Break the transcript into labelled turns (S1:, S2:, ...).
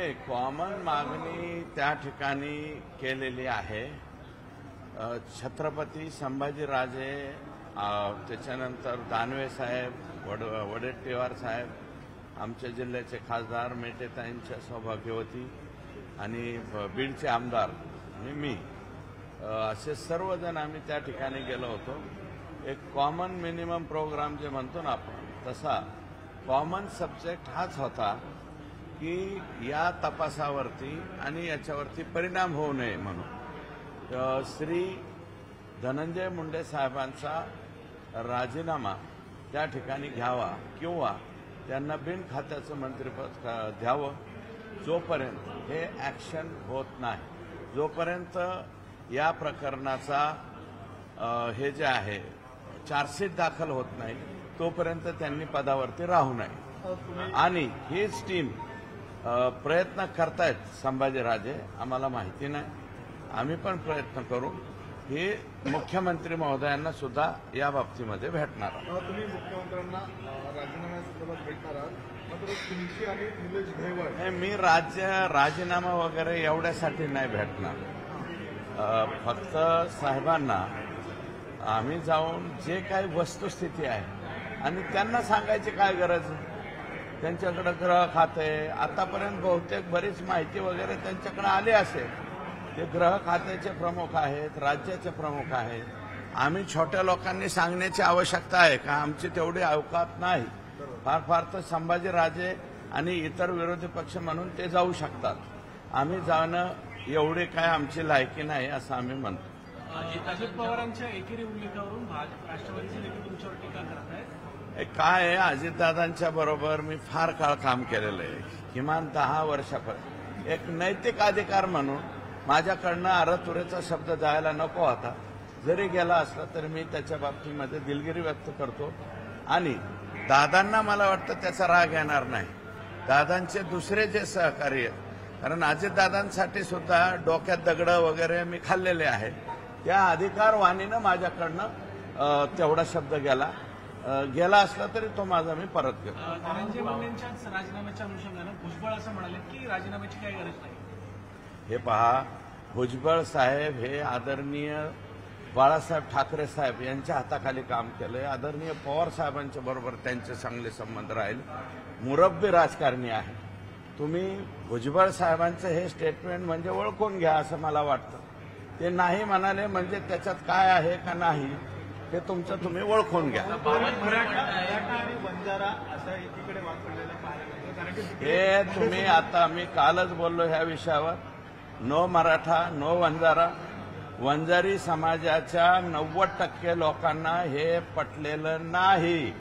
S1: नाही, कॉमन मागणी त्या ठिकाणी केलेली आहे. छत्रपती संभाजीराजे, त्याच्यानंतर दानवे साहेब, वडेट्टीवार साहेब, आमच्या जिल्ह्याचे खासदार मेटेताईंच्या सौभाग्यवती आणि बीडचे आमदार आणि मी, असे सर्वजण आम्ही त्या ठिकाणी गेलो होतो. एक कॉमन मिनिमम प्रोग्राम जे म्हणतो ना आपण, तसा कॉमन सब्जेक्ट हाच होता की या तपासावरती आणि याच्यावरती परिणाम होऊ नये म्हणून श्री धनंजय मुंडे साहेबांचा राजीनामा त्या ठिकाणी घ्यावा किंवा त्यांना बिन खात्याचं मंत्रिपद द्यावं. जोपर्यंत हे ॲक्शन होत नाही, जोपर्यंत या प्रकरणाचा हे जे आहे चार्जशीट दाखल होत नाही, तोपर्यंत त्यांनी पदावरती राहू नये. आणि हीच टीम प्रयत्न करतायत संभाजीराजे, आम्हाला माहिती नाही, आम्ही पण प्रयत्न करू. हे मुख्यमंत्री महोदयांना सुद्धा या बाबतीमध्ये भेटणार आहात.
S2: तुम्ही मुख्यमंत्र्यांना राजीनाम्यासंदर्भात भेटणार आहात, मात्र तुमची आणि निलेश घैवाड
S1: मी राजीनामा वगैरे एवढ्यासाठी नाही भेटणार. फक्त साहेबांना आम्ही जाऊन जे काही वस्तुस्थिती आहे आणि त्यांना सांगायची काय गरज आहे. त्यांच्याकडे गृह खाते, आतापर्यंत बहुतेक बरीच माहिती वगैरे त्यांच्याकडे आली असेल. ते गृह खात्याचे प्रमुख आहेत, राज्याचे प्रमुख आहेत. आम्ही छोट्या लोकांनी सांगण्याची आवश्यकता आहे का? आमची तेवढी अवकात नाही. फार फार तर संभाजीराजे आणि इतर विरोधी पक्ष म्हणून ते जाऊ शकतात. आम्ही जाणं एवढे काय आमची लायकी नाही असं आम्ही म्हणतो.
S3: अजित पवारांच्या एकेरी उल्लेखावरून राष्ट्रवादीचे नेते तुमच्यावर टीका करत आहेत.
S1: काय आहे, अजितदादांच्या बरोबर मी फार काळ काम केलेलं आहे, किमान 10 वर्षापर्यंत. एक नैतिक अधिकार म्हणून माझ्याकडनं अरतुरेचा शब्द जायला नको होता. जरी गेला असला तरी मी त्याच्या बाबतीमध्ये दिलगिरी व्यक्त करतो. आणि दादांना मला वाटतं त्याचा राग येणार नाही. दादांचे दुसरे जे सहकारी आहेत, कारण अजितदादांसाठी सुद्धा डोक्यात दगडं वगैरे मी खाल्लेले आहेत, त्या अधिकारवाणीनं माझ्याकडनं तेवढा शब्द गेला असला तरी तो माझा मी परत घेतो.
S3: धनंजय मुंडेंच्या राजीनाम्याच्या अनुषंगानं भुजबळ असं म्हणाले की राजीनाम्याची काही गरज नाही.
S1: हे पहा, भुजबळ साहेब हे आदरणीय बाळासाहेब ठाकरे साहेब यांच्या हाताखाली काम केलंय. आदरणीय पवार साहेबांच्या बरोबर त्यांचे चांगले संबंध राहील. मुरब्बी राजकारणी आहे. तुम्ही भुजबळ साहेबांचं हे स्टेटमेंट म्हणजे ओळखून घ्या असं मला वाटतं. ते नाही म्हणाले म्हणजे त्याच्यात काय आहे का नाही हे तुमचं तुम्ही ओळखून घ्या. हे तुम्ही आता मी कालच बोललो ह्या विषयावर. No Maratha, no Vanjara. वंजारी समाजाच्या 90% लोकांना हे पटलेलं नाही.